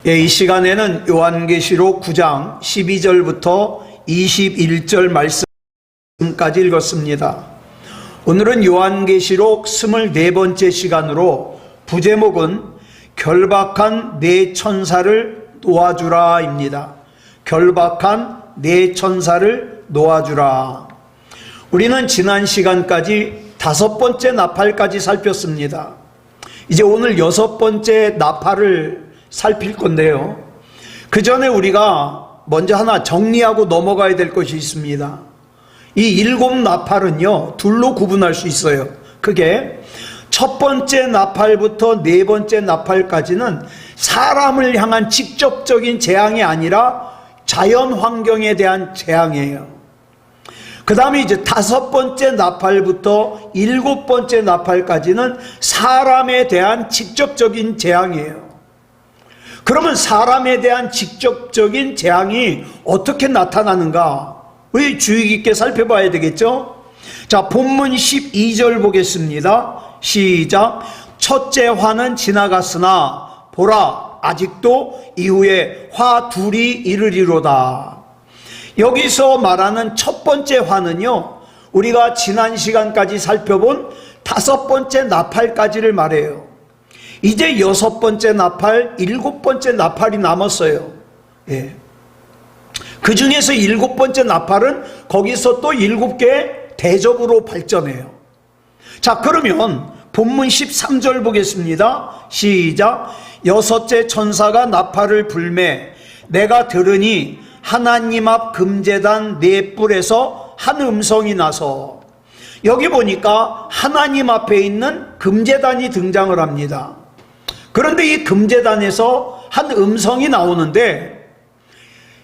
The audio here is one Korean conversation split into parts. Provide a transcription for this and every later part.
이 시간에는 요한계시록 9장 12절부터 21절 말씀까지 읽었습니다. 오늘은 요한계시록 24번째 시간으로 부제목은 결박한 네 천사를 놓아주라 입니다. 결박한 네 천사를 놓아주라. 우리는 지난 시간까지 5번째 나팔까지 살폈습니다. 이제 오늘 6번째 나팔을 살필 건데요. 그 전에 우리가 먼저 하나 정리하고 넘어가야 될 것이 있습니다. 이 7 나팔은요, 둘로 구분할 수 있어요. 그게 첫 번째 나팔부터 네 번째 나팔까지는 사람을 향한 직접적인 재앙이 아니라 자연 환경에 대한 재앙이에요. 그 다음에 이제 5번째 나팔부터 7번째 나팔까지는 사람에 대한 직접적인 재앙이에요. 그러면 사람에 대한 직접적인 재앙이 어떻게 나타나는가? 우리 주의 깊게 살펴봐야 되겠죠? 자, 본문 12절 보겠습니다. 시작. 첫째 화는 지나갔으나 보라, 아직도 이후에 화 둘이 이르리로다. 여기서 말하는 첫 번째 화는요, 우리가 지난 시간까지 살펴본 5번째 나팔까지를 말해요. 이제 6번째 나팔, 7번째 나팔이 남았어요. 예. 그 중에서 7번째 나팔은 거기서 또 7개 대접으로 발전해요. 자, 그러면 본문 13절 보겠습니다. 시작. 여섯째 천사가 나팔을 불매 내가 들으니 하나님 앞 금제단 네 뿔에서 한 음성이 나서, 여기 보니까 하나님 앞에 있는 금제단이 등장을 합니다. 그런데 이 금제단에서 한 음성이 나오는데,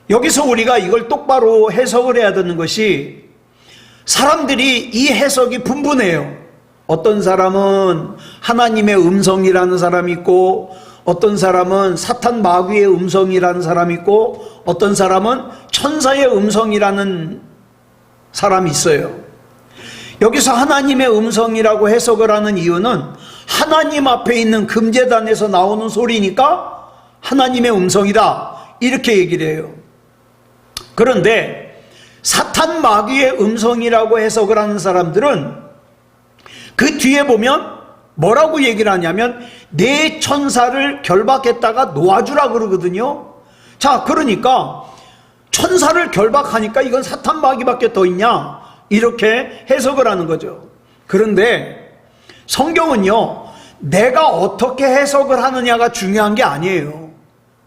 여기서 우리가 이걸 똑바로 해석을 해야 되는 것이, 사람들이 이 해석이 분분해요. 어떤 사람은 하나님의 음성이라는 사람이 있고, 어떤 사람은 사탄 마귀의 음성이라는 사람이 있고, 어떤 사람은 천사의 음성이라는 사람이 있어요. 여기서 하나님의 음성이라고 해석을 하는 이유는 하나님 앞에 있는 금제단에서 나오는 소리니까 하나님의 음성이다, 이렇게 얘기를 해요. 그런데 사탄 마귀의 음성이라고 해석을 하는 사람들은 그 뒤에 보면 뭐라고 얘기를 하냐면 네 천사를 결박했다가 놓아주라 그러거든요. 자, 그러니까 천사를 결박하니까 이건 사탄 마귀밖에 더 있냐, 이렇게 해석을 하는 거죠. 그런데 성경은요, 내가 어떻게 해석을 하느냐가 중요한 게 아니에요.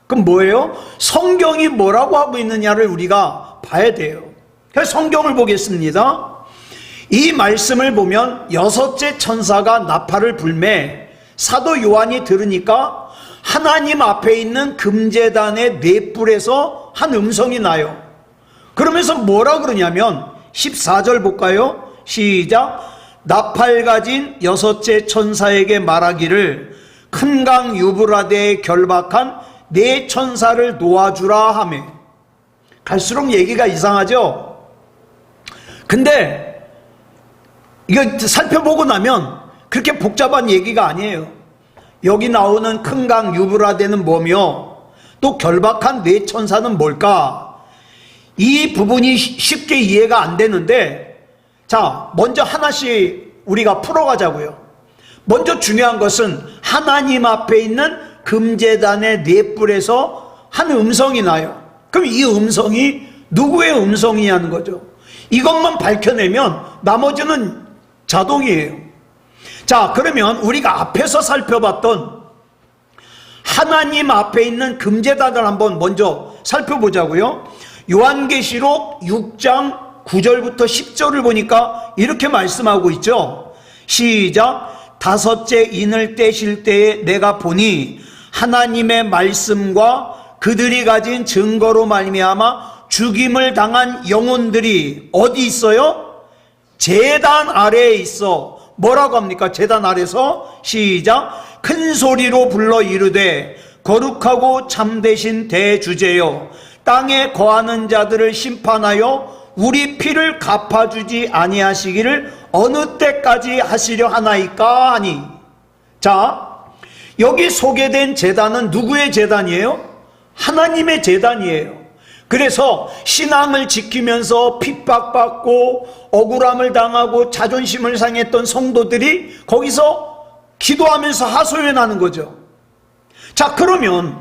그럼 뭐예요? 성경이 뭐라고 하고 있느냐를 우리가 봐야 돼요. 그래서 성경을 보겠습니다. 이 말씀을 보면 여섯째 천사가 나팔을 불매 사도 요한이 들으니까 하나님 앞에 있는 금제단의 네 뿔에서 한 음성이 나요. 그러면서 뭐라 그러냐면 14절 볼까요? 시작. 나팔 가진 여섯째 천사에게 말하기를 큰 강 유브라데에 결박한 네 천사를 놓아주라 하매. 갈수록 얘기가 이상하죠? 근데 이거 살펴보고 나면 그렇게 복잡한 얘기가 아니에요. 여기 나오는 큰 강 유브라데는 뭐며 또 결박한 네 천사는 뭘까? 이 부분이 쉽게 이해가 안 되는데, 자, 먼저 하나씩 우리가 풀어가자고요. 먼저 중요한 것은 하나님 앞에 있는 금제단의 네 뿔에서 한 음성이 나요. 그럼 이 음성이 누구의 음성이냐는 거죠. 이것만 밝혀내면 나머지는 자동이에요. 자, 그러면 우리가 앞에서 살펴봤던 하나님 앞에 있는 금제단을 한번 먼저 살펴보자고요. 요한계시록 6장 9절부터 10절을 보니까 이렇게 말씀하고 있죠. 시작. 다섯째 인을 떼실 때에 내가 보니 하나님의 말씀과 그들이 가진 증거로 말미암아 죽임을 당한 영혼들이 어디 있어요? 제단 아래에 있어. 뭐라고 합니까? 제단 아래서 시작. 큰 소리로 불러 이르되 거룩하고 참되신 대주제여, 땅에 거하는 자들을 심판하여 우리 피를 갚아주지 아니하시기를 어느 때까지 하시려 하나이까 하니. 자, 여기 소개된 제단은 누구의 제단이에요? 하나님의 제단이에요. 그래서 신앙을 지키면서 핍박받고 억울함을 당하고 자존심을 상했던 성도들이 거기서 기도하면서 하소연하는 거죠. 자, 그러면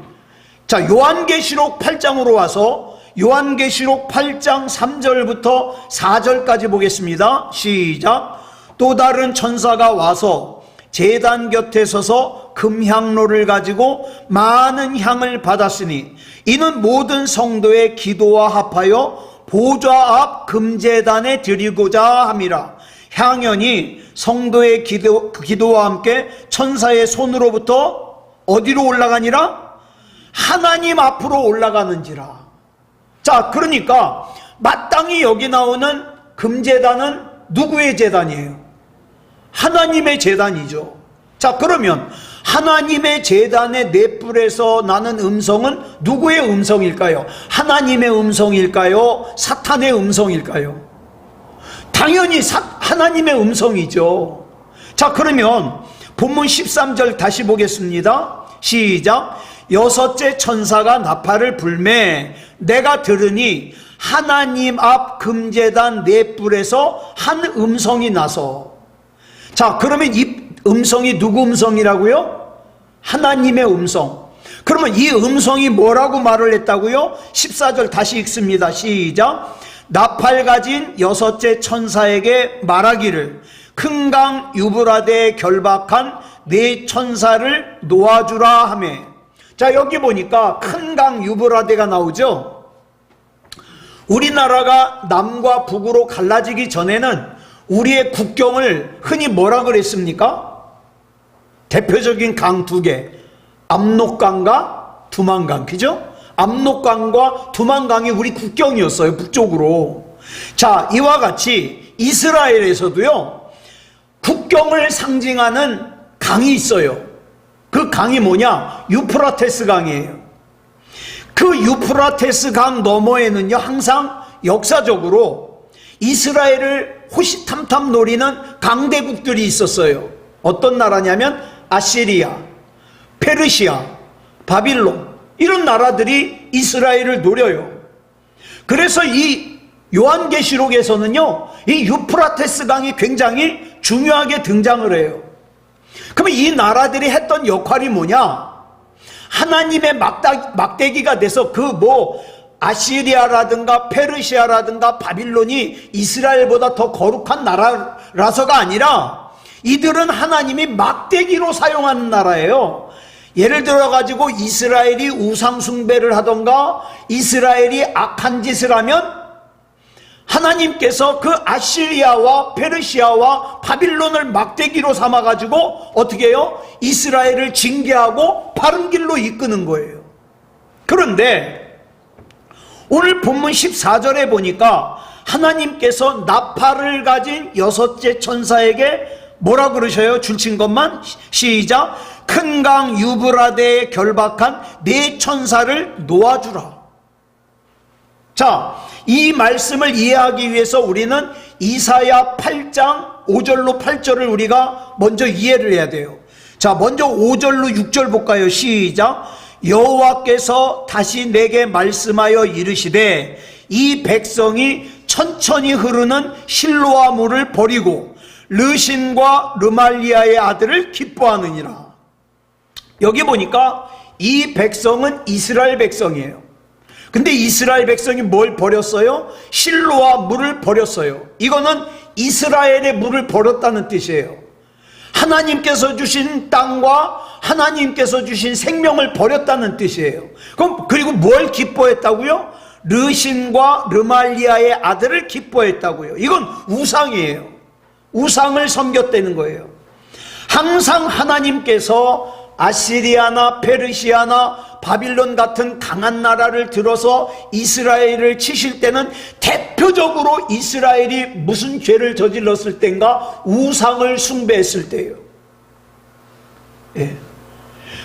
요한계시록 8장으로 와서 요한계시록 8장 3절부터 4절까지 보겠습니다. 시작. 또 다른 천사가 와서 제단 곁에 서서 금향로를 가지고 많은 향을 받았으니 이는 모든 성도의 기도와 합하여 보좌 앞 금제단에 드리고자 함이라. 향연이 성도의 기도와 함께 천사의 손으로부터 어디로 올라가니라? 하나님 앞으로 올라가는지라. 자, 그러니까 마땅히 여기 나오는 금제단은 누구의 제단이에요? 하나님의 제단이죠. 자, 그러면 하나님의 제단의 넷불에서 나는 음성은 누구의 음성일까요? 하나님의 음성일까요? 사탄의 음성일까요? 당연히 하나님의 음성이죠. 자, 그러면 본문 13절 다시 보겠습니다. 시작. 여섯째 천사가 나팔을 불매 내가 들으니 하나님 앞 금제단 넷불에서 한 음성이 나서. 자, 그러면 이 음성이 누구 음성이라고요? 하나님의 음성. 그러면 이 음성이 뭐라고 말을 했다고요? 14절 다시 읽습니다. 시작. 나팔 가진 여섯째 천사에게 말하기를 큰 강 유브라데에 결박한 네 천사를 놓아주라 하매. 자, 여기 보니까 큰 강 유브라데가 나오죠. 우리나라가 남과 북으로 갈라지기 전에는 우리의 국경을 흔히 뭐라 그랬습니까? 대표적인 강 두 개, 압록강과 두만강, 그죠? 압록강과 두만강이 우리 국경이었어요, 북쪽으로. 자, 이와 같이 이스라엘에서도요, 국경을 상징하는 강이 있어요. 그 강이 뭐냐? 유프라테스 강이에요. 그 유프라테스 강 너머에는요, 항상 역사적으로 이스라엘을 호시탐탐 노리는 강대국들이 있었어요. 어떤 나라냐면 아시리아, 페르시아, 바빌론, 이런 나라들이 이스라엘을 노려요. 그래서 이 요한계시록에서는요, 이 유프라테스 강이 굉장히 중요하게 등장을 해요. 그러면 이 나라들이 했던 역할이 뭐냐? 하나님의 막대기가 돼서 아시리아라든가 페르시아라든가 바빌론이 이스라엘보다 더 거룩한 나라라서가 아니라 이들은 하나님이 막대기로 사용하는 나라예요. 예를 들어 가지고 이스라엘이 우상 숭배를 하던가 이스라엘이 악한 짓을 하면 하나님께서 그 아시리아와 페르시아와 바빌론을 막대기로 삼아 가지고 어떻게 해요? 이스라엘을 징계하고 바른 길로 이끄는 거예요. 그런데 오늘 본문 14절에 보니까 하나님께서 나팔을 가진 여섯째 천사에게 뭐라 그러셔요? 줄친 것만 시작. 큰 강 유브라데에 결박한 네 천사를 놓아주라. 자, 이 말씀을 이해하기 위해서 우리는 이사야 8장 5절로 8절을 우리가 먼저 이해를 해야 돼요. 자, 먼저 5절로 6절 볼까요? 시작. 여호와께서 다시 내게 말씀하여 이르시되 이 백성이 천천히 흐르는 실로아 물을 버리고 르신과 르말리아의 아들을 기뻐하느니라. 여기 보니까 이 백성은 이스라엘 백성이에요. 근데 이스라엘 백성이 뭘 버렸어요? 실로아 물을 버렸어요. 이거는 이스라엘의 물을 버렸다는 뜻이에요. 하나님께서 주신 땅과 하나님께서 주신 생명을 버렸다는 뜻이에요. 그리고 뭘 기뻐했다고요? 르신과 르말리아의 아들을 기뻐했다고요. 이건 우상이에요. 우상을 섬겼다는 거예요. 항상 하나님께서 아시리아나 페르시아나 바빌론 같은 강한 나라를 들어서 이스라엘을 치실 때는 대표적으로 이스라엘이 무슨 죄를 저질렀을 때인가? 우상을 숭배했을 때예요. 예.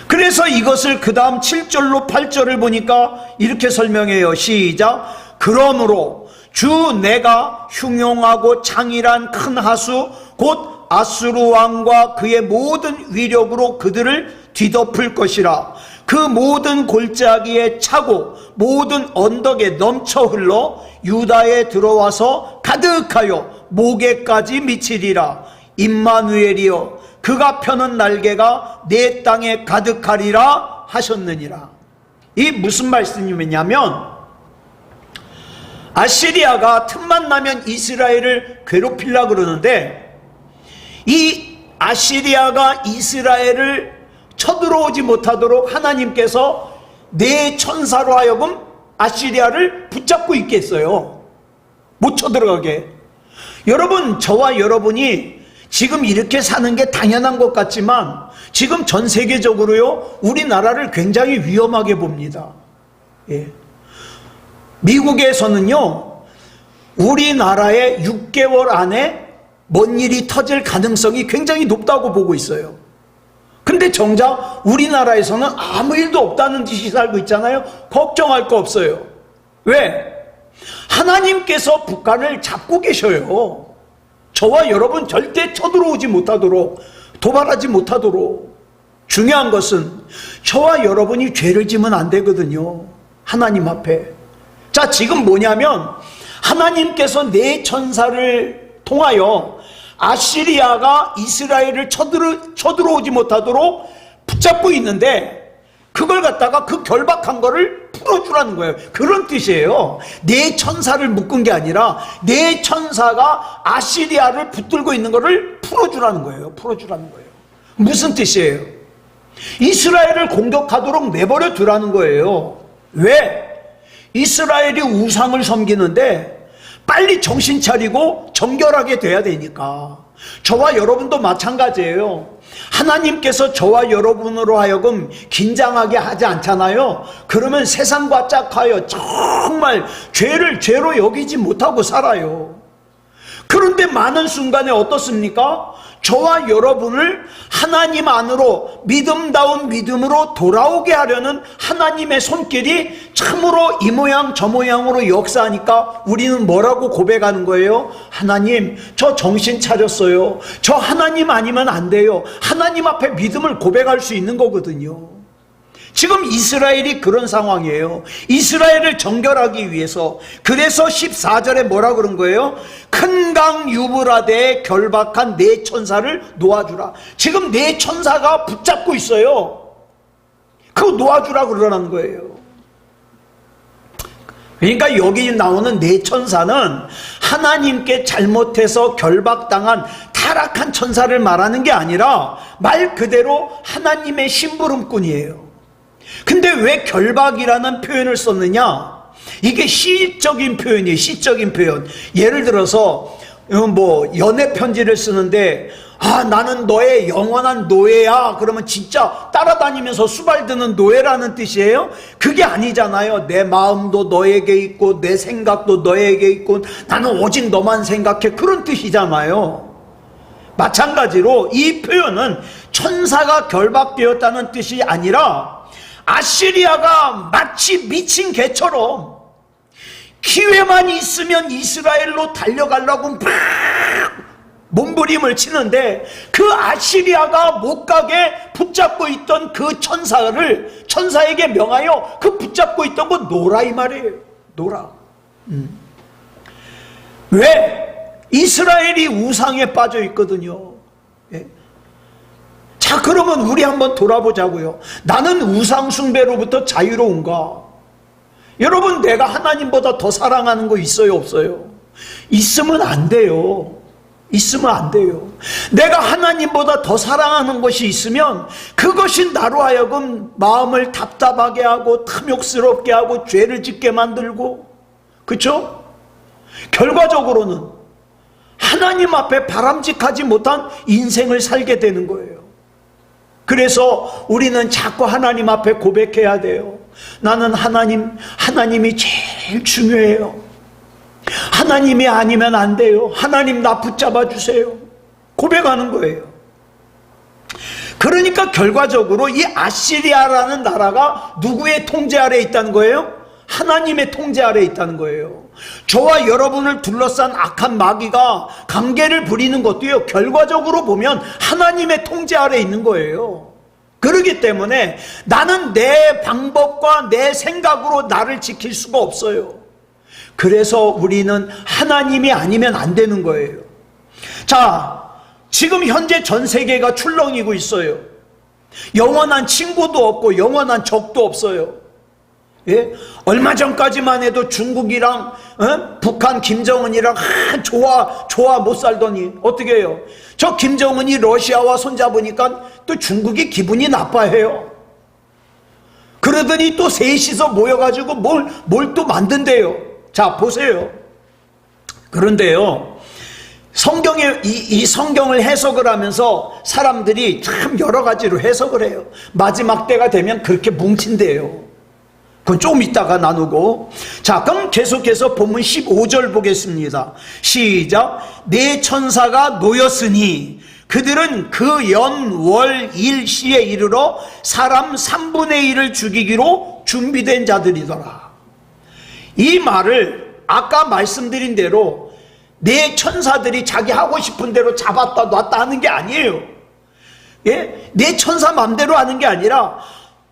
그래서 이것을 그 다음 7절로 8절을 보니까 이렇게 설명해요. 시작. 그러므로 주 내가 흉용하고 창일한 큰 하수 곧 아수르 왕과 그의 모든 위력으로 그들을 뒤덮을 것이라. 그 모든 골짜기에 차고 모든 언덕에 넘쳐 흘러 유다에 들어와서 가득하여 목에까지 미치리라. 임마누엘이여 그가 펴는 날개가 내 땅에 가득하리라 하셨느니라. 이 무슨 말씀이냐면 아시리아가 틈만 나면 이스라엘을 괴롭히려고 그러는데 이 아시리아가 이스라엘을 쳐들어오지 못하도록 하나님께서 네 천사로 하여금 아시리아를 붙잡고 있게 했어요. 못 쳐들어가게. 여러분, 저와 여러분이 지금 이렇게 사는 게 당연한 것 같지만 지금 전 세계적으로요, 우리나라를 굉장히 위험하게 봅니다. 예. 미국에서는요, 우리나라에 6개월 안에 뭔 일이 터질 가능성이 굉장히 높다고 보고 있어요. 근데 정작 우리나라에서는 아무 일도 없다는 듯이 살고 있잖아요. 걱정할 거 없어요. 왜? 하나님께서 북한을 잡고 계셔요. 저와 여러분 절대 쳐들어오지 못하도록, 도발하지 못하도록. 중요한 것은 저와 여러분이 죄를 지면 안 되거든요. 하나님 앞에. 자, 지금 뭐냐면 하나님께서 네 천사를 통하여 아시리아가 이스라엘을 쳐들어오지 못하도록 붙잡고 있는데 그걸 갖다가 그 결박한 거를 풀어주라는 거예요. 그런 뜻이에요. 네 천사를 묶은 게 아니라 네 천사가 아시리아를 붙들고 있는 거를 풀어주라는 거예요. 풀어주라는 거예요. 무슨 뜻이에요? 이스라엘을 공격하도록 내버려 두라는 거예요. 왜? 이스라엘이 우상을 섬기는데 빨리 정신 차리고 정결하게 돼야 되니까. 저와 여러분도 마찬가지예요. 하나님께서 저와 여러분으로 하여금 긴장하게 하지 않잖아요. 그러면 세상과 짝하여 정말 죄를 죄로 여기지 못하고 살아요. 그런데 많은 순간에 어떻습니까? 저와 여러분을 하나님 안으로 믿음다운 믿음으로 돌아오게 하려는 하나님의 손길이 참으로 이 모양 저 모양으로 역사하니까 우리는 뭐라고 고백하는 거예요? 하나님, 저 정신 차렸어요. 저 하나님 아니면 안 돼요. 하나님 앞에 믿음을 고백할 수 있는 거거든요. 지금 이스라엘이 그런 상황이에요. 이스라엘을 정결하기 위해서. 그래서 14절에 뭐라 그런 거예요? 큰 강 유브라데에 결박한 네 천사를 놓아주라. 지금 네 천사가 붙잡고 있어요. 그거 놓아주라 그러라는 거예요. 그러니까 여기 나오는 네 천사는 하나님께 잘못해서 결박당한 타락한 천사를 말하는 게 아니라 말 그대로 하나님의 심부름꾼이에요. 근데 왜 결박이라는 표현을 썼느냐? 이게 시적인 표현이에요. 시적인 표현. 예를 들어서 뭐 연애 편지를 쓰는데 나는 너의 영원한 노예야. 그러면 진짜 따라다니면서 수발드는 노예라는 뜻이에요? 그게 아니잖아요. 내 마음도 너에게 있고 내 생각도 너에게 있고 나는 오직 너만 생각해. 그런 뜻이잖아요. 마찬가지로 이 표현은 천사가 결박되었다는 뜻이 아니라 아시리아가 마치 미친 개처럼 기회만 있으면 이스라엘로 달려가려고 막 몸부림을 치는데 그 아시리아가 못 가게 붙잡고 있던 그 천사에게 명하여 그 붙잡고 있던 거 놓으라 이 말이에요. 놓으라. 왜? 이스라엘이 우상에 빠져 있거든요. 예? 자, 그러면 우리 한번 돌아보자고요. 나는 우상 숭배로부터 자유로운가? 여러분, 내가 하나님보다 더 사랑하는 거 있어요, 없어요? 있으면 안 돼요. 있으면 안 돼요. 내가 하나님보다 더 사랑하는 것이 있으면 그것이 나로 하여금 마음을 답답하게 하고 탐욕스럽게 하고 죄를 짓게 만들고, 그렇죠? 결과적으로는 하나님 앞에 바람직하지 못한 인생을 살게 되는 거예요. 그래서 우리는 자꾸 하나님 앞에 고백해야 돼요. 나는 하나님이 제일 중요해요. 하나님이 아니면 안 돼요. 하나님 나 붙잡아 주세요. 고백하는 거예요. 그러니까 결과적으로 이 아시리아라는 나라가 누구의 통제 아래에 있다는 거예요? 하나님의 통제 아래에 있다는 거예요. 저와 여러분을 둘러싼 악한 마귀가 관계를 부리는 것도요, 결과적으로 보면 하나님의 통제 아래에 있는 거예요. 그렇기 때문에 나는 내 방법과 내 생각으로 나를 지킬 수가 없어요. 그래서 우리는 하나님이 아니면 안 되는 거예요. 자, 지금 현재 전 세계가 출렁이고 있어요. 영원한 친구도 없고 영원한 적도 없어요. 예? 얼마 전까지만 해도 중국이랑 북한 김정은이랑 좋아 못 살더니 어떻게 해요? 저 김정은이 러시아와 손잡으니까 또 중국이 기분이 나빠해요. 그러더니 또 셋이서 모여가지고 뭘 또 만든대요. 자, 보세요. 그런데요, 성경에 이 성경을 해석을 하면서 사람들이 참 여러 가지로 해석을 해요. 마지막 때가 되면 그렇게 뭉친대요. 그건 조금 이따가 나누고. 자, 그럼 계속해서 본문 15절 보겠습니다. 시작. 네 천사가 놓였으니 그들은 그 연, 월, 일, 시에 이르러 사람 3분의 1을 죽이기로 준비된 자들이더라. 이 말을 아까 말씀드린 대로 네 천사들이 자기 하고 싶은 대로 잡았다 놨다 하는 게 아니에요. 예? 네 천사 맘대로 하는 게 아니라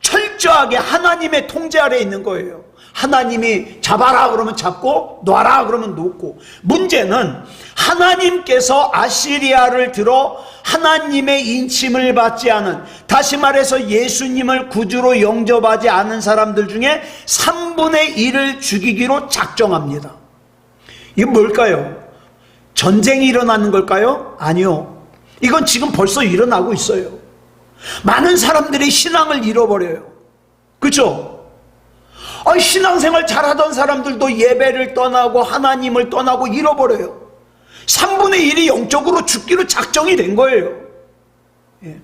철저하게 하나님의 통제 아래 있는 거예요. 하나님이 잡아라 그러면 잡고 놔라 그러면 놓고. 문제는 하나님께서 아시리아를 들어 하나님의 인침을 받지 않은, 다시 말해서 예수님을 구주로 영접하지 않은 사람들 중에 3분의 1을 죽이기로 작정합니다. 이게 뭘까요? 전쟁이 일어나는 걸까요? 아니요. 이건 지금 벌써 일어나고 있어요. 많은 사람들이 신앙을 잃어버려요. 그렇죠? 신앙생활 잘하던 사람들도 예배를 떠나고 하나님을 떠나고 잃어버려요. 3분의 1이 영적으로 죽기로 작정이 된 거예요. 예.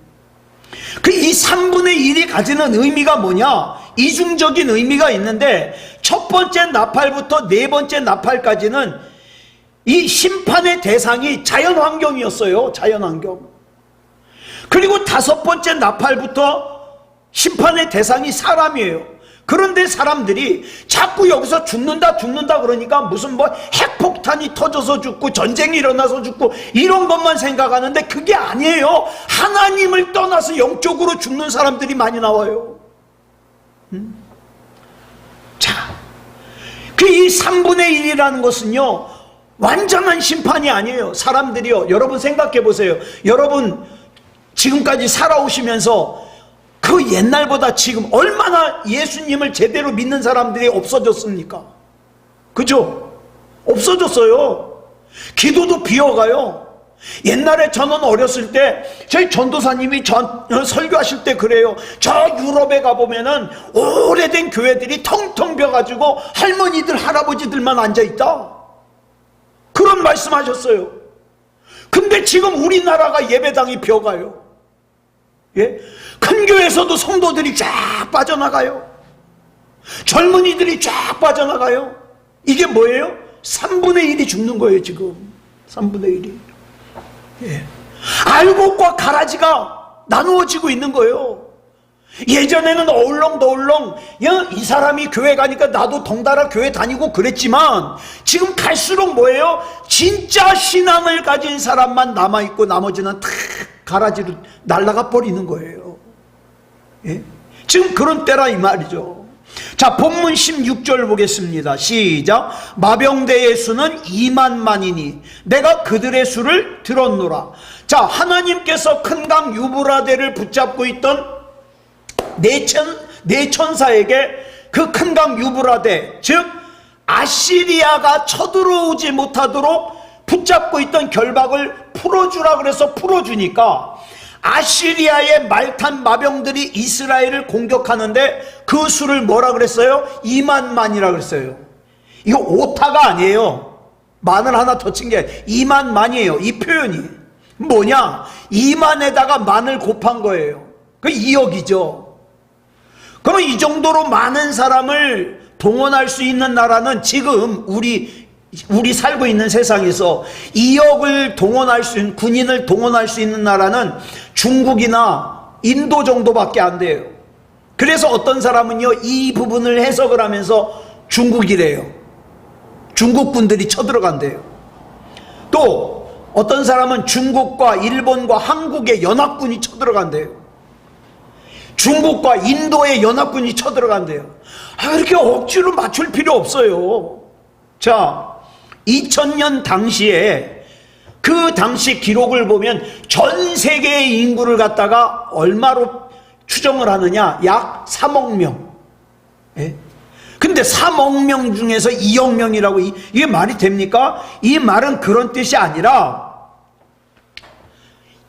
이 3분의 1이 가지는 의미가 뭐냐? 이중적인 의미가 있는데, 첫 번째 나팔부터 네 번째 나팔까지는 이 심판의 대상이 자연환경이었어요. 자연환경. 그리고 다섯 번째 나팔부터 심판의 대상이 사람이에요. 그런데 사람들이 자꾸 여기서 죽는다 그러니까 무슨 핵폭탄이 터져서 죽고 전쟁이 일어나서 죽고 이런 것만 생각하는데 그게 아니에요. 하나님을 떠나서 영적으로 죽는 사람들이 많이 나와요. 자, 이 3분의 1이라는 것은요, 완전한 심판이 아니에요. 사람들이요, 여러분 생각해 보세요. 여러분 지금까지 살아오시면서 그 옛날보다 지금 얼마나 예수님을 제대로 믿는 사람들이 없어졌습니까? 그죠? 없어졌어요. 기도도 비어가요. 옛날에 저는 어렸을 때 저희 전도사님이 설교하실 때 그래요. 저 유럽에 가보면은 오래된 교회들이 텅텅 비어가지고 할머니들 할아버지들만 앉아있다, 그런 말씀하셨어요. 근데 지금 우리나라가 예배당이 비어가요. 예? 큰 교회에서도 성도들이 쫙 빠져나가요. 젊은이들이 쫙 빠져나가요. 이게 뭐예요? 3분의 1이 죽는 거예요. 지금 3분의 1이. 예. 알곡과 가라지가 나누어지고 있는 거예요. 예전에는 어울렁더울렁 이 사람이 교회 가니까 나도 덩달아 교회 다니고 그랬지만, 지금 갈수록 뭐예요? 진짜 신앙을 가진 사람만 남아있고 나머지는 다 가라지로 날아가 버리는 거예요. 예? 지금 그런 때라 이 말이죠. 자, 본문 16절 보겠습니다. 시작. 마병대의 수는 2만만이니 내가 그들의 수를 들었노라. 자, 하나님께서 큰 강 유브라데를 붙잡고 있던 네 천사에게 그 큰 강 유브라데, 즉 아시리아가 쳐들어오지 못하도록 붙잡고 있던 결박을 풀어주라 그래서 풀어주니까 아시리아의 말탄 마병들이 이스라엘을 공격하는데 그 수를 뭐라 그랬어요? 2만만이라 그랬어요. 이거 오타가 아니에요. 만을 하나 더 친 게 2만만이에요. 이 표현이 뭐냐? 2만에다가 만을 곱한 거예요. 그 2억이죠. 그러면 이 정도로 많은 사람을 동원할 수 있는 나라는 지금 우리 살고 있는 세상에서 2억을 동원할 수 있는, 군인을 동원할 수 있는 나라는 중국이나 인도 정도밖에 안 돼요. 그래서 어떤 사람은요, 이 부분을 해석을 하면서 중국이래요. 중국군들이 쳐들어간대요. 또 어떤 사람은 중국과 일본과 한국의 연합군이 쳐들어간대요. 중국과 인도의 연합군이 쳐들어간대요. 이렇게 억지로 맞출 필요 없어요. 자, 2000년 당시에 그 당시 기록을 보면 전 세계의 인구를 갖다가 얼마로 추정을 하느냐? 약 3억 명. 예? 근데 3억 명 중에서 2억 명이라고 이게 말이 됩니까? 이 말은 그런 뜻이 아니라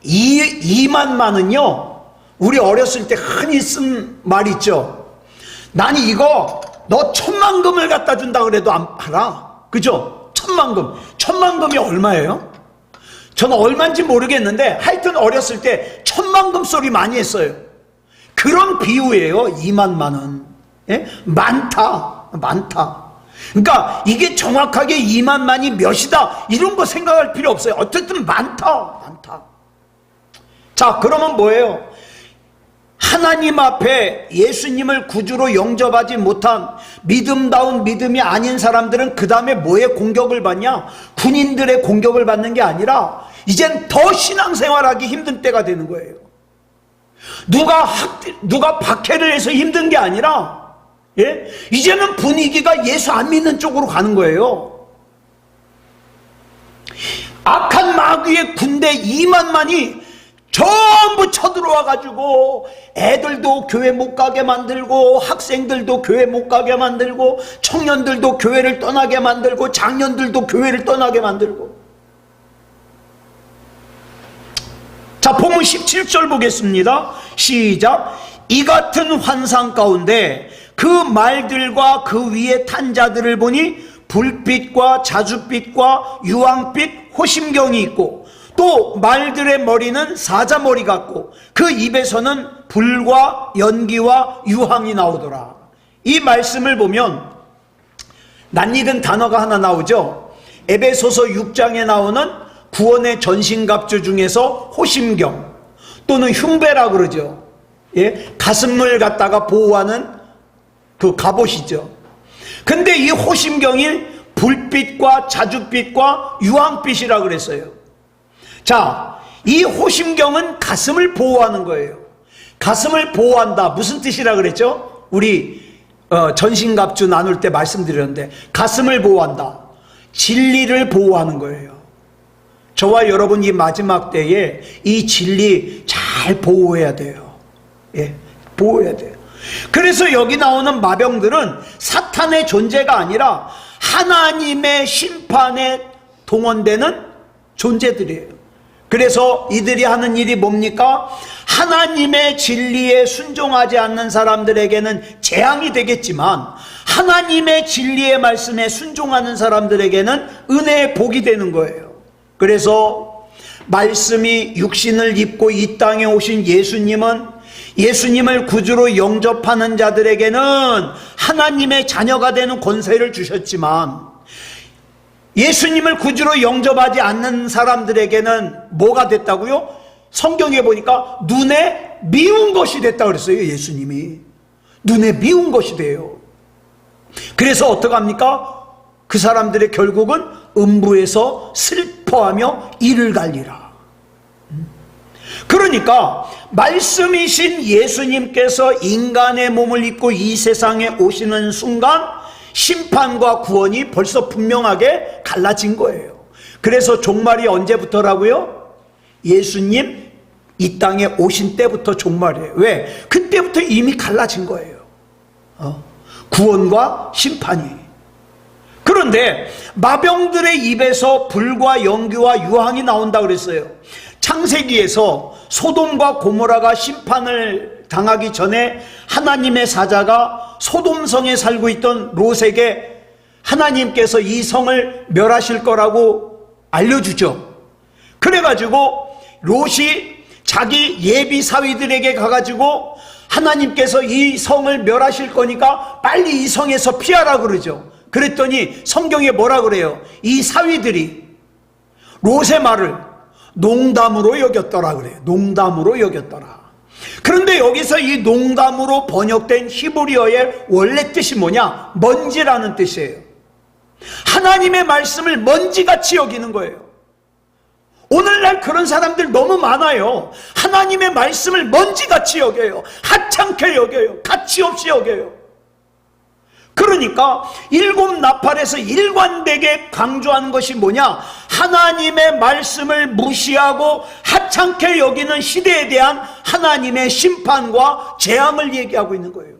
2만만은요, 우리 어렸을 때 흔히 쓴 말 있죠. 난 이거 너 10,000,000금을 갖다 준다 그래도 안 팔아. 그죠? 10,000,000금. 10,000,000금이 얼마예요? 저는 얼마인지 모르겠는데 하여튼 어렸을 때 10,000,000금 소리 많이 했어요. 그런 비유예요. 2만만은. 예? 많다. 그러니까 이게 정확하게 2만만이 몇이다 이런 거 생각할 필요 없어요. 어쨌든 많다. 자, 그러면 뭐예요? 하나님 앞에 예수님을 구주로 영접하지 못한 믿음다운 믿음이 아닌 사람들은 그 다음에 뭐에 공격을 받냐? 군인들의 공격을 받는 게 아니라 이젠 더 신앙생활하기 힘든 때가 되는 거예요. 누가 박해를 해서 힘든 게 아니라, 예? 이제는 분위기가 예수 안 믿는 쪽으로 가는 거예요. 악한 마귀의 군대 2만만이 전부 쳐들어와가지고 애들도 교회 못 가게 만들고, 학생들도 교회 못 가게 만들고, 청년들도 교회를 떠나게 만들고, 장년들도 교회를 떠나게 만들고. 자, 본문 17절 보겠습니다. 시작. 이 같은 환상 가운데 그 말들과 그 위에 탄 자들을 보니 불빛과 자줏빛과 유황빛 호심경이 있고, 또 말들의 머리는 사자머리 같고 그 입에서는 불과 연기와 유황이 나오더라. 이 말씀을 보면 낯익은 단어가 하나 나오죠. 에베소서 6장에 나오는 구원의 전신갑주 중에서 호심경 또는 흉배라 그러죠. 예? 가슴을 갖다가 보호하는 그 갑옷이죠. 근데 이 호심경이 불빛과 자줏빛과 유황빛이라 그랬어요. 자, 이 호심경은 가슴을 보호하는 거예요. 가슴을 보호한다. 무슨 뜻이라 그랬죠? 우리 전신갑주 나눌 때 말씀드렸는데, 가슴을 보호한다. 진리를 보호하는 거예요. 저와 여러분 이 마지막 때에 이 진리 잘 보호해야 돼요. 예, 보호해야 돼요. 그래서 여기 나오는 마병들은 사탄의 존재가 아니라 하나님의 심판에 동원되는 존재들이에요. 그래서 이들이 하는 일이 뭡니까? 하나님의 진리에 순종하지 않는 사람들에게는 재앙이 되겠지만 하나님의 진리의 말씀에 순종하는 사람들에게는 은혜의 복이 되는 거예요. 그래서 말씀이 육신을 입고 이 땅에 오신 예수님을 구주로 영접하는 자들에게는 하나님의 자녀가 되는 권세를 주셨지만, 예수님을 구주로 영접하지 않는 사람들에게는 뭐가 됐다고요? 성경에 보니까 눈에 미운 것이 됐다 그랬어요. 예수님이 눈에 미운 것이 돼요. 그래서 어떡합니까? 그 사람들의 결국은 음부에서 슬퍼하며 이를 갈리라. 그러니까 말씀이신 예수님께서 인간의 몸을 입고 이 세상에 오시는 순간 심판과 구원이 벌써 분명하게 갈라진 거예요. 그래서 종말이 언제부터라고요? 예수님 이 땅에 오신 때부터 종말이에요. 왜? 그때부터 이미 갈라진 거예요. 구원과 심판이. 그런데 마병들의 입에서 불과 연기와 유황이 나온다 그랬어요. 창세기에서 소돔과 고모라가 심판을 당하기 전에 하나님의 사자가 소돔성에 살고 있던 롯에게 하나님께서 이 성을 멸하실 거라고 알려주죠. 그래가지고 롯이 자기 예비 사위들에게 가가지고 하나님께서 이 성을 멸하실 거니까 빨리 이 성에서 피하라 그러죠. 그랬더니 성경에 뭐라 그래요? 이 사위들이 롯의 말을 농담으로 여겼더라 그래요. 농담으로 여겼더라. 그런데 여기서 이 농담으로 번역된 히브리어의 원래 뜻이 뭐냐? 먼지라는 뜻이에요. 하나님의 말씀을 먼지같이 여기는 거예요. 오늘날 그런 사람들 너무 많아요. 하나님의 말씀을 먼지같이 여겨요. 하찮게 여겨요. 가치없이 여겨요. 그러니까 일곱 나팔에서 일관되게 강조하는 것이 뭐냐? 하나님의 말씀을 무시하고 하찮게 여기는 시대에 대한 하나님의 심판과 재앙을 얘기하고 있는 거예요.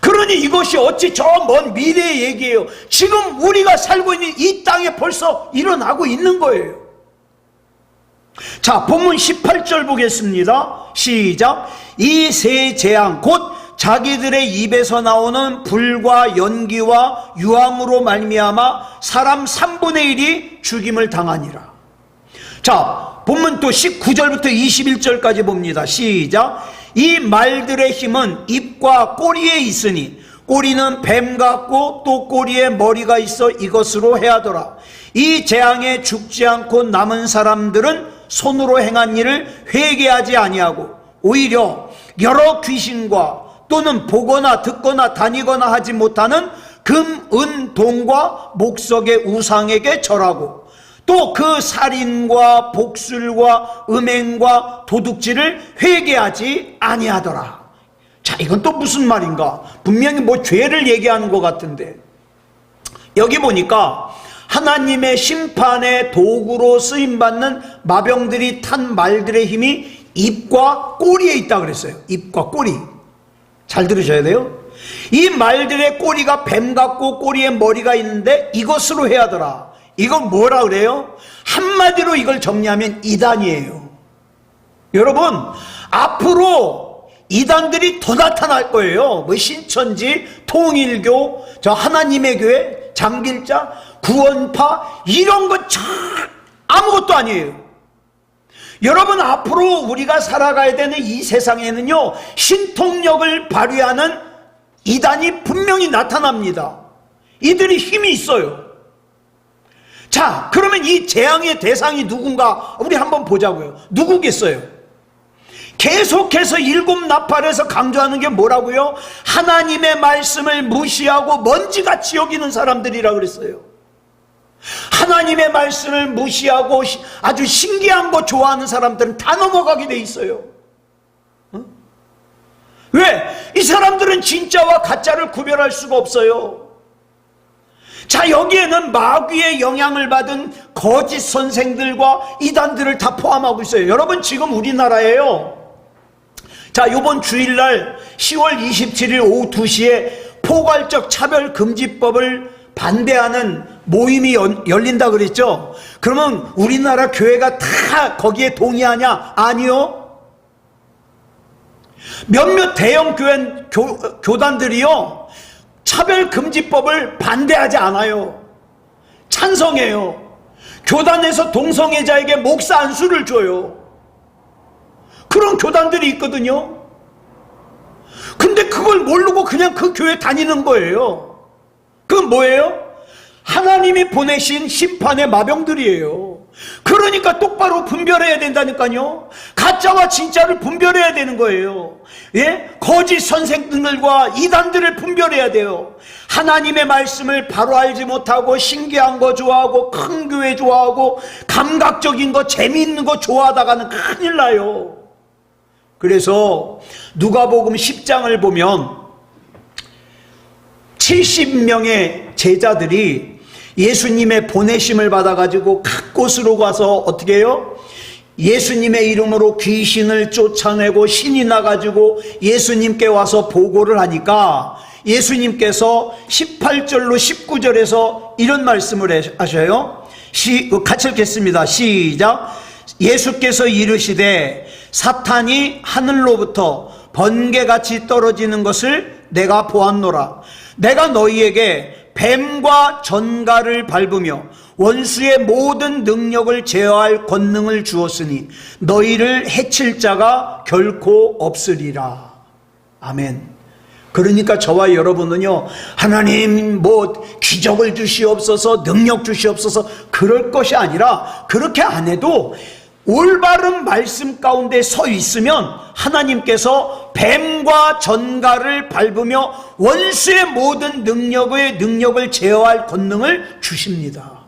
그러니 이것이 어찌 저 먼 미래의 얘기예요. 지금 우리가 살고 있는 이 땅에 벌써 일어나고 있는 거예요. 자, 본문 18절 보겠습니다. 시작. 이 세 재앙 곧 자기들의 입에서 나오는 불과 연기와 유황으로 말미암아 사람 3분의 1이 죽임을 당하니라. 자, 본문 또 19절부터 21절까지 봅니다. 시작. 이 말들의 힘은 입과 꼬리에 있으니 꼬리는 뱀 같고 또 꼬리에 머리가 있어 이것으로 해하더라. 이 재앙에 죽지 않고 남은 사람들은 손으로 행한 일을 회개하지 아니하고 오히려 여러 귀신과 또는 보거나 듣거나 다니거나 하지 못하는 금, 은, 동과 목석의 우상에게 절하고 또 그 살인과 복술과 음행과 도둑질을 회개하지 아니하더라. 자, 이건 또 무슨 말인가? 분명히 뭐 죄를 얘기하는 것 같은데, 여기 보니까 하나님의 심판의 도구로 쓰임받는 마병들이 탄 말들의 힘이 입과 꼬리에 있다 그랬어요. 입과 꼬리. 잘 들으셔야 돼요. 이 말들의 꼬리가 뱀 같고 꼬리에 머리가 있는데 이것으로 해하더라. 이건 뭐라 그래요? 한마디로 이걸 정리하면 이단이에요. 여러분, 앞으로 이단들이 더 나타날 거예요. 뭐 신천지, 통일교, 저 하나님의 교회, 장길자, 구원파, 이런 거 참 아무것도 아니에요. 여러분, 앞으로 우리가 살아가야 되는 이 세상에는요, 신통력을 발휘하는 이단이 분명히 나타납니다. 이들이 힘이 있어요. 자, 그러면 이 재앙의 대상이 누군가 우리 한번 보자고요. 누구겠어요? 계속해서 일곱 나팔에서 강조하는 게 뭐라고요? 하나님의 말씀을 무시하고 먼지같이 여기는 사람들이라 그랬어요. 하나님의 말씀을 무시하고 아주 신기한 거 좋아하는 사람들은 다 넘어가게 돼 있어요. 어? 왜? 이 사람들은 진짜와 가짜를 구별할 수가 없어요. 자, 여기에는 마귀의 영향을 받은 거짓 선생들과 이단들을 다 포함하고 있어요. 여러분, 지금 우리나라에요, 자, 요번 주일날 10월 27일 오후 2시에 포괄적 차별금지법을 반대하는 모임이 열린다 그랬죠? 그러면 우리나라 교회가 다 거기에 동의하냐? 아니요. 몇몇 대형 교단들이요, 차별금지법을 반대하지 않아요. 찬성해요. 교단에서 동성애자에게 목사 안수를 줘요. 그런 교단들이 있거든요. 근데 그걸 모르고 그냥 그 교회 다니는 거예요. 그건 뭐예요? 하나님이 보내신 심판의 마병들이에요. 그러니까 똑바로 분별해야 된다니까요. 가짜와 진짜를 분별해야 되는 거예요. 예? 거짓 선생들과 이단들을 분별해야 돼요. 하나님의 말씀을 바로 알지 못하고 신기한 거 좋아하고 큰 교회 좋아하고 감각적인 거 재미있는 거 좋아하다가는 큰일 나요. 그래서 누가복음 10장을 보면 70명의 제자들이 예수님의 보내심을 받아가지고 각 곳으로 가서 어떻게 해요? 예수님의 이름으로 귀신을 쫓아내고 신이 나가지고 예수님께 와서 보고를 하니까 예수님께서 18절로 19절에서 이런 말씀을 하셔요. 같이 읽겠습니다. 시작. 예수께서 이르시되 사탄이 하늘로부터 번개같이 떨어지는 것을 내가 보았노라. 내가 너희에게 뱀과 전갈을 밟으며 원수의 모든 능력을 제어할 권능을 주었으니 너희를 해칠 자가 결코 없으리라. 아멘. 그러니까 저와 여러분은요, 하나님 뭐 기적을 주시옵소서, 능력 주시옵소서, 그럴 것이 아니라 그렇게 안 해도 올바른 말씀 가운데 서 있으면 하나님께서 뱀과 전갈을 밟으며 원수의 모든 능력을 제어할 권능을 주십니다.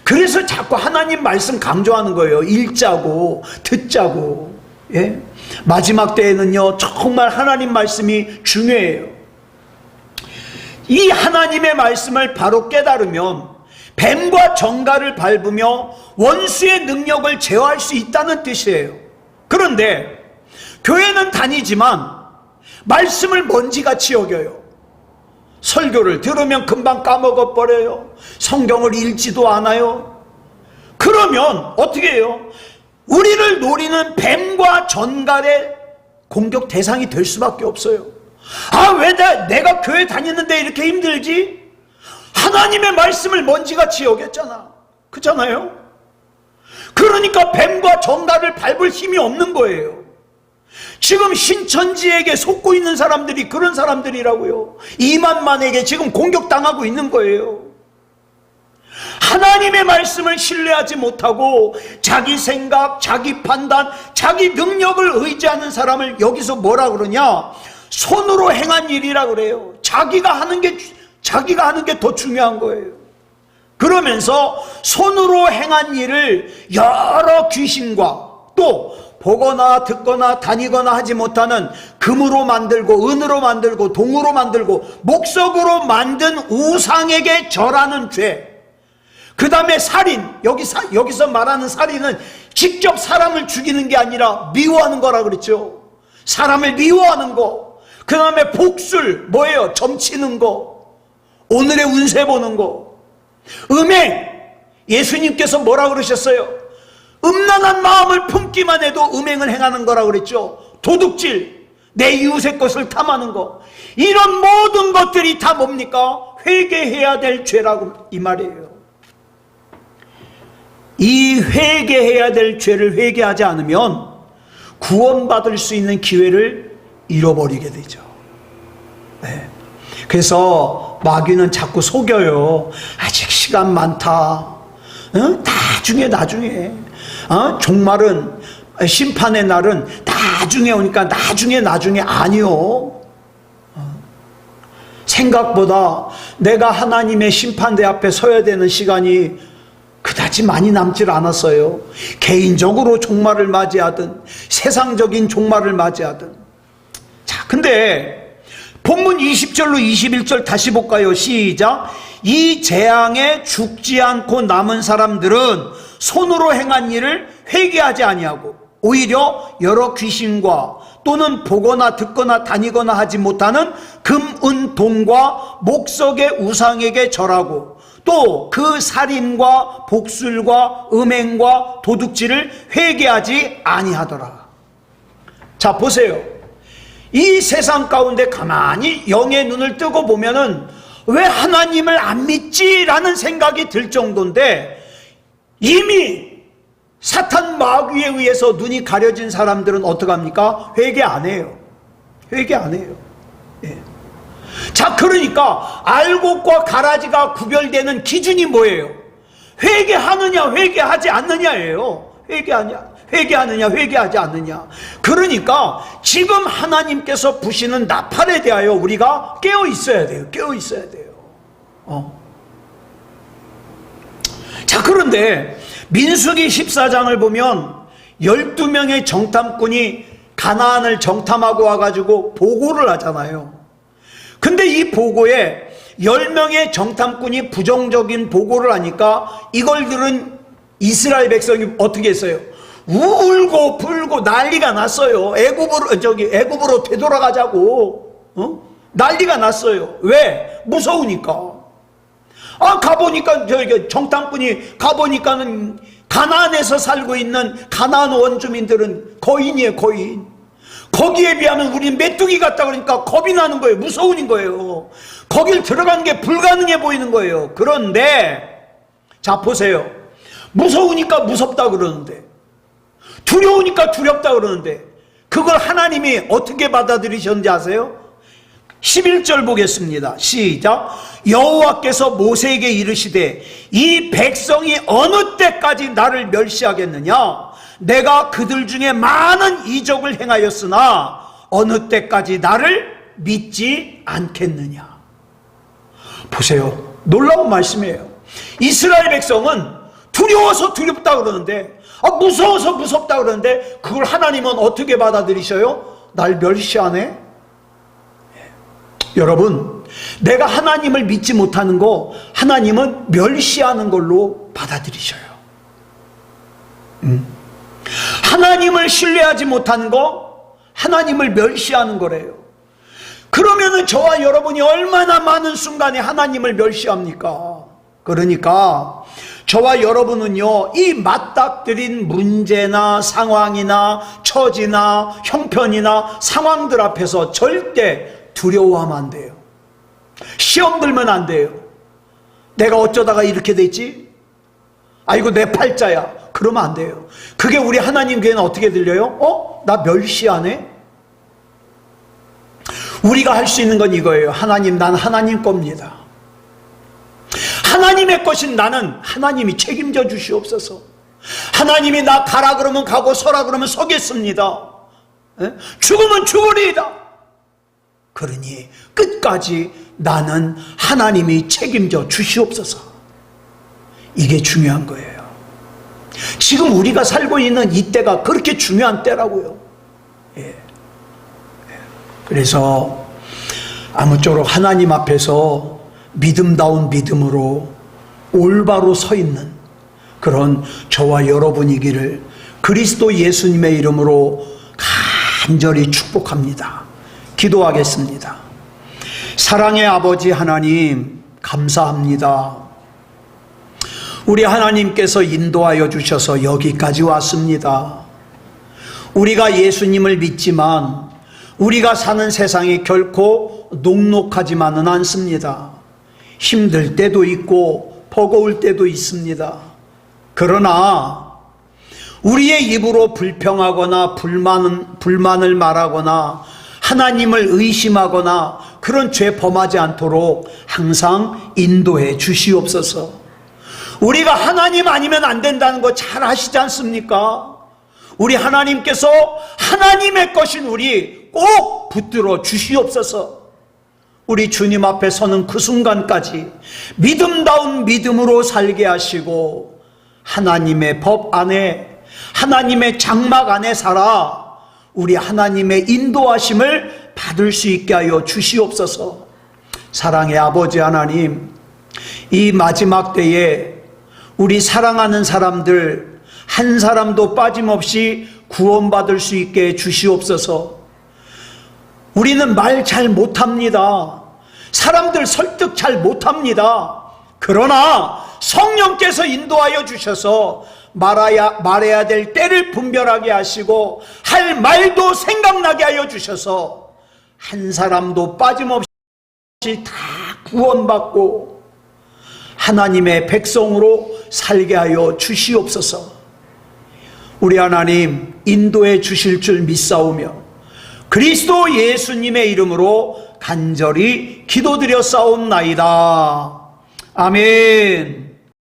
그래서 자꾸 하나님 말씀 강조하는 거예요. 읽자고, 듣자고. 예? 마지막 때에는요, 정말 하나님 말씀이 중요해요. 이 하나님의 말씀을 바로 깨달으면 뱀과 정갈을 밟으며 원수의 능력을 제어할 수 있다는 뜻이에요. 그런데 교회는 다니지만 말씀을 먼지같이 여겨요. 설교를 들으면 금방 까먹어버려요. 성경을 읽지도 않아요. 그러면 어떻게 해요? 우리를 노리는 뱀과 전갈의 공격 대상이 될 수밖에 없어요. 아, 왜 내가 교회 다니는데 이렇게 힘들지? 하나님의 말씀을 먼지같이 여겼잖아. 그렇잖아요? 그러니까 뱀과 전갈을 밟을 힘이 없는 거예요. 지금 신천지에게 속고 있는 사람들이 그런 사람들이라고요. 이만만에게 지금 공격당하고 있는 거예요. 하나님의 말씀을 신뢰하지 못하고 자기 생각, 자기 판단, 자기 능력을 의지하는 사람을 여기서 뭐라 그러냐? 손으로 행한 일이라 그래요. 자기가 하는 게 더 중요한 거예요. 그러면서 손으로 행한 일을 여러 귀신과 또 보거나 듣거나 다니거나 하지 못하는 금으로 만들고 은으로 만들고 동으로 만들고 목석으로 만든 우상에게 절하는 죄. 그 다음에 살인. 여기서 말하는 살인은 직접 사람을 죽이는 게 아니라 미워하는 거라 그랬죠. 사람을 미워하는 거. 그 다음에 복술. 뭐예요? 점치는 거. 오늘의 운세 보는 거. 음행. 예수님께서 뭐라 그러셨어요? 음란한 마음을 품기만 해도 음행을 행하는 거라 그랬죠. 도둑질, 내 이웃의 것을 탐하는 거, 이런 모든 것들이 다 뭡니까? 회개해야 될 죄라고 이 말이에요. 이 회개해야 될 죄를 회개하지 않으면 구원받을 수 있는 기회를 잃어버리게 되죠. 네. 그래서 마귀는 자꾸 속여요. 아직 시간 많다. 나중에. 종말은, 심판의 날은 나중에 오니까 나중에 아니요. 생각보다 내가 하나님의 심판대 앞에 서야 되는 시간이 그다지 많이 남질 않았어요. 개인적으로 종말을 맞이하든 세상적인 종말을 맞이하든. 자, 근데 본문 20절로 21절 다시 볼까요? 시작. 이 재앙에 죽지 않고 남은 사람들은 손으로 행한 일을 회개하지 아니하고 오히려 여러 귀신과 또는 보거나 듣거나 다니거나 하지 못하는 금, 은, 동과 목석의 우상에게 절하고 또 그 살인과 복술과 음행과 도둑질을 회개하지 아니하더라. 자, 보세요. 이 세상 가운데 가만히 영의 눈을 뜨고 보면은 왜 하나님을 안 믿지? 라는 생각이 들 정도인데 이미 사탄 마귀에 의해서 눈이 가려진 사람들은 어떡합니까? 회개 안 해요. 회개 안 해요. 예. 자, 그러니까 알곡과 가라지가 구별되는 기준이 뭐예요? 회개하느냐 회개하지 않느냐예요. 회개하느냐 회개하지 않느냐. 그러니까 지금 하나님께서 부시는 나팔에 대하여 우리가 깨어 있어야 돼요. 깨어 있어야 돼요. 자, 그런데 민수기 14장을 보면 12명의 정탐꾼이 가나안을 정탐하고 와가지고 보고를 하잖아요. 근데 이 보고에 10명의 정탐꾼이 부정적인 보고를 하니까 이걸 들은 이스라엘 백성이 어떻게 했어요? 울고 불고 난리가 났어요. 애굽으로 되돌아가자고. 난리가 났어요. 왜? 무서우니까. 가보니까 정탐꾼이 가보니까는 가나안에서 살고 있는 가나안 원주민들은 거인이에요. 거인. 거기에 비하면 우리는 메뚜기 같다 그러니까 겁이 나는 거예요. 무서운 거예요. 거길 들어가는 게 불가능해 보이는 거예요. 그런데 자, 보세요. 무서우니까 무섭다 그러는데, 두려우니까 두렵다 그러는데, 그걸 하나님이 어떻게 받아들이셨는지 아세요? 11절 보겠습니다. 시작. 여호와께서 모세에게 이르시되 이 백성이 어느 때까지 나를 멸시하겠느냐? 내가 그들 중에 많은 이적을 행하였으나 어느 때까지 나를 믿지 않겠느냐? 보세요. 놀라운 말씀이에요. 이스라엘 백성은 두려워서 두렵다 그러는데, 무서워서 무섭다 그러는데, 그걸 하나님은 어떻게 받아들이셔요? 날 멸시하네? 여러분, 내가 하나님을 믿지 못하는 거 하나님은 멸시하는 걸로 받아들이셔요. 하나님을 신뢰하지 못하는 거 하나님을 멸시하는 거래요. 그러면은 저와 여러분이 얼마나 많은 순간에 하나님을 멸시합니까? 그러니까 저와 여러분은요, 이 맞닥뜨린 문제나 상황이나 처지나 형편이나 상황들 앞에서 절대 두려워하면 안 돼요. 시험 들면 안 돼요. 내가 어쩌다가 이렇게 됐지? 아이고 내 팔자야. 그러면 안 돼요. 그게 우리 하나님 귀에는 어떻게 들려요? 나 멸시하네? 우리가 할 수 있는 건 이거예요. 하나님, 난 하나님 겁니다. 하나님의 것인 나는 하나님이 책임져 주시옵소서. 하나님이 나 가라 그러면 가고 서라 그러면 서겠습니다. 죽으면 죽으리이다. 그러니 끝까지 나는 하나님이 책임져 주시옵소서. 이게 중요한 거예요. 지금 우리가 살고 있는 이 때가 그렇게 중요한 때라고요. 그래서 아무쪼록 하나님 앞에서 믿음다운 믿음으로 올바로 서 있는 그런 저와 여러분이기를 그리스도 예수님의 이름으로 간절히 축복합니다. 기도하겠습니다. 사랑의 아버지 하나님, 감사합니다. 우리 하나님께서 인도하여 주셔서 여기까지 왔습니다. 우리가 예수님을 믿지만 우리가 사는 세상이 결코 녹록하지만은 않습니다. 힘들 때도 있고 버거울 때도 있습니다. 그러나 우리의 입으로 불평하거나 불만을 말하거나 하나님을 의심하거나 그런 죄 범하지 않도록 항상 인도해 주시옵소서. 우리가 하나님 아니면 안 된다는 거 잘 아시지 않습니까? 우리 하나님께서 하나님의 것인 우리 꼭 붙들어 주시옵소서. 우리 주님 앞에 서는 그 순간까지 믿음다운 믿음으로 살게 하시고 하나님의 법 안에, 하나님의 장막 안에 살아 우리 하나님의 인도하심을 받을 수 있게 하여 주시옵소서. 사랑의 아버지 하나님, 이 마지막 때에 우리 사랑하는 사람들 한 사람도 빠짐없이 구원받을 수 있게 주시옵소서. 우리는 말 잘 못합니다. 사람들 설득 잘 못합니다. 그러나 성령께서 인도하여 주셔서 말해야 될 때를 분별하게 하시고 할 말도 생각나게 하여 주셔서 한 사람도 빠짐없이 다 구원받고 하나님의 백성으로 살게 하여 주시옵소서. 우리 하나님 인도해 주실 줄 믿사오며 그리스도 예수님의 이름으로 간절히 기도드려 싸움나이다. 아멘.